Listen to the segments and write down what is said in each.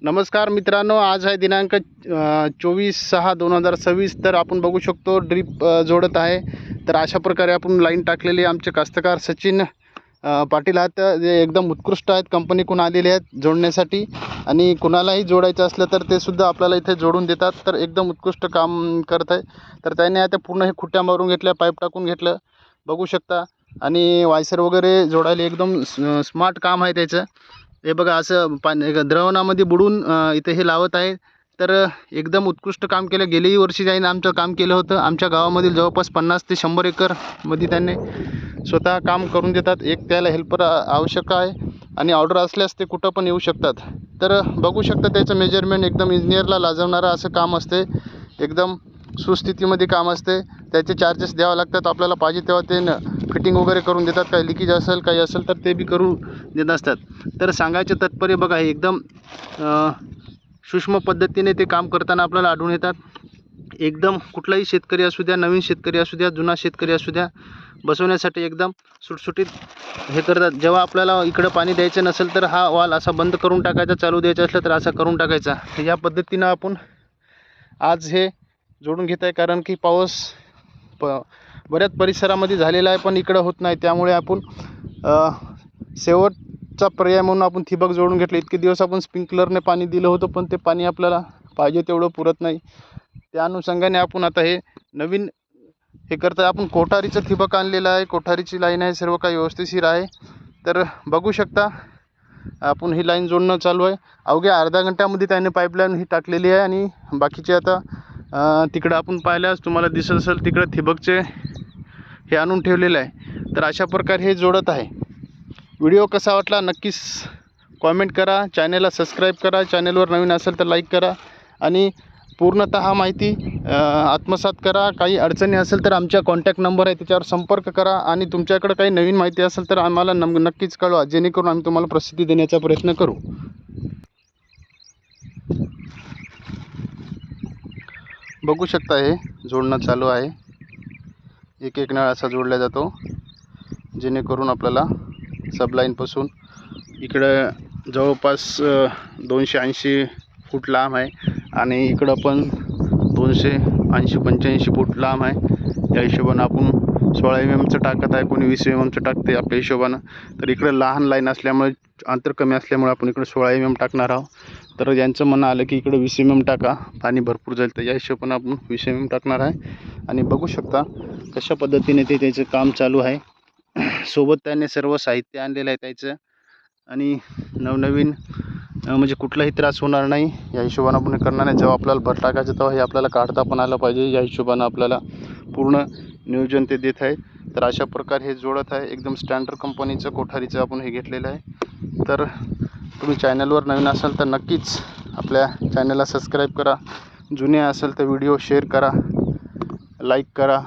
नमस्कार मित्रांनो, आज आहे दिनांक 24/6/2026। तर आपण बघू शकतो ड्रीप जोडत आहे। तर अशा प्रकारे आपण लाईन टाकलेली आमचे कास्तकार सचिन पाटील आहेत, जे एकदम उत्कृष्ट आहेत, कंपनीकडून आलेले आहेत जोडण्यासाठी। आणि कुणालाही जोडायचं असलं तर ते सुद्धा आपल्याला इथे जोडून देतात। तर एकदम उत्कृष्ट काम करत आहे। तर त्याने आता पूर्ण हे खुट्ट्या मारून घेतल्या, पाईप टाकून घेतलं, बघू शकता। आणि वायसर वगैरे जोडायला एकदम स्मार्ट काम आहे त्याचं। हे बघा, असं पाणी द्रावणामध्ये बुडून इथे हे लावत आहे। तर एकदम उत्कृष्ट काम केलं। गेल्याही वर्षी त्याने आमचं काम केलं होतं। आमच्या गावामधील जवळपास 50 ते 100 एकरमध्ये त्यांनी स्वतः काम करून देतात। एक त्याला हेल्पर आवश्यक आहे आणि ऑर्डर असल्यास ते कुठं पण येऊ शकतात। तर बघू शकता त्याचं मेजरमेंट एकदम इंजिनियरला लाजवणारं असं काम असते। एकदम सुस्थितीमध्ये काम असते। त्याचे चार्जेस द्यावे लागतात आपल्याला, पाहिजे तेव्हा ते फिटिंग वगैरे करून देतात। काही लिकेज असेल काही असेल तर ते बी करून देत असतात। तर सांगायचे तात्पर्य बघा, हे एकदम सूक्ष्म पद्धतीने ते काम करताना आपल्याला आढळून येतात। एकदम कुठलाही शेतकरी असू द्या, नवीन शेतकरी असू द्या, जुना शेतकरी असू द्या, बसवण्यासाठी एकदम सुटसुटीत हे करतात। जेव्हा आपल्याला इकडं पाणी द्यायचं नसेल तर हा वाल असा बंद करून टाकायचा, चालू द्यायचं असलं तर असा करून टाकायचा। या पद्धतीनं आपण आज हे जोडून घेत आहे। कारण की पाऊस बऱ्याच परिसरामध्ये झालेला आहे, पण इकडं होत नाही। त्यामुळे आपण शेवटचा पर्याय म्हणून आपण ठिबक जोडून घेतलं। इतके दिवस आपण स्प्रिंकलरने पाणी दिलं होतं, पण ते पाणी आपल्याला पाहिजे तेवढं पुरत नाही। त्या अनुषंगाने आपण आता हे नवीन हे करता आपण कोठारीचं ठिबक आणलेलं आहे। कोठारीची लाईन आहे, सर्व काही व्यवस्थिशीर आहे। तर बघू शकता आपण ही लाईन जोडणं चालू आहे। अवघ्या अर्धा घंट्यामध्ये त्याने पाईपलाईन ही टाकलेली आहे। आणि बाकीचे आता तिकडं आपण पाहिल्यास तुम्हाला दिसत असेल, तिकडं ठिबकचे हे आणून ठेवलेलं आहे। तर अशा प्रकारे हे जोडत आहे। व्हिडिओ कसा वाटला नक्कीच कॉमेंट करा, चॅनलला सबस्क्राईब करा, चॅनलवर नवीन असेल तर लाईक करा आणि पूर्णतः माहिती आत्मसात करा। काही अडचणी असेल तर आमच्या कॉन्टॅक्ट नंबर आहे, त्याच्यावर संपर्क करा। आणि तुमच्याकडे काही नवीन माहिती असेल तर आम्हाला नक्कीच कळवा, जेणेकरून आम्ही तुम्हाला प्रसिद्धी देण्याचा प्रयत्न करू। बघू शकता हे जोडणं चालू आहे। एक एक नळ असा जोडला जातो, जेणेकरून आपल्याला सबलाईनपासून इकडं जवळपास 280 फूट लांब आहे आणि इकडं पण 280-85 फूट लांब आहे। या हिशोबानं आपण 16 mm टाकत आहे, कोणी 20 mm टाकते आपल्या हिशोबानं। तर इकडे लहान लाईन असल्यामुळे, अंतर कमी असल्यामुळे आपण इकडे 16 mm टाकणार आहोत। तर यांचं म्हणणं आलं की इकडे 20 mm टाका, पाणी भरपूर जाईल। तर या हिशोबानं आपण 20 mm टाकणार आहे। आणि बघू शकता कशा पद्धतीने ते त्याचं काम चालू आहे। सोबत त्याने सर्व साहित्य आणलेलं आहे त्याचं। आणि नवनवीन म्हणजे कुठलाही त्रास होणार नाही या हिशोबानं आपण करणार आहे। जेव्हा आपल्याला भर टाकायचं तेव्हा हे आपल्याला काढता पण आलं पाहिजे, या हिशोबानं आपल्याला पूर्ण नियोजन ते देत आहे। तर अशा प्रकारे हे जोडत आहे। एकदम स्टँडर्ड कंपनीचं कोठारीचं आपण हे घेतलेलं आहे। तर तुम्ही चॅनलवर नवीन असाल तर नक्कीच आपल्या चॅनलला सबस्क्राईब करा, जुने असेल तर व्हिडिओ शेअर करा, लाईक करा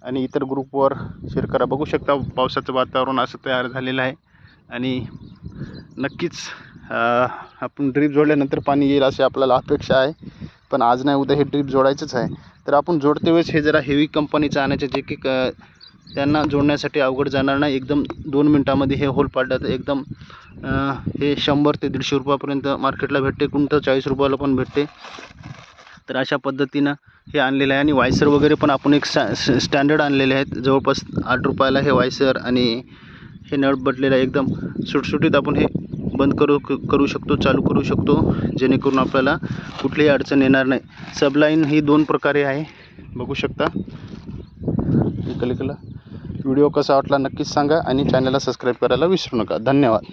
आणि इतर ग्रुपवर शेअर करा। बघू शकता पावसाचं वातावरण असं तयार झालेलं आहे। आणि नक्कीच आपण ड्रीप जोडल्यानंतर पाणी येईल अशी आपल्याला अपेक्षा आहे, पण आज नाही उद्या हे ड्रीप जोडायचंच आहे। तर आपण जोडते वेळेस हे जरा हेवी कंपनीचं आणायचं, जे की त्यांना जोडण्यासाठी अवघड जाणार नाही। एकदम 2 मिनटामध्ये हे होल पाडतात। एकदम हे 100 ते 150 रुपयापर्यंत मार्केटला भेटते, कोणतं 40 रुपयाला पण भेटते। तर अशा पद्धतीनं हे आणलेलं आहे। आणि वायसर वगैरे पण आपण एक स्टँडर्ड आणलेले आहेत, जवळपास 8 रुपयाला हे वायसर आणि हे नळ बदलेलं आहे। एकदम सुटसुटीत आपण हे बंद करू शकतो, चालू करू शकतो, जेणेकरून आपल्याला कुठलीही अडचण येणार नाही। सबलाईन ही 2 प्रकारे आहे, बघू शकता इकडला। व्हिडिओ कसा वाटला नक्कीच सांगा आणि चॅनलला सबस्क्राईब करायला विसरू नका। धन्यवाद।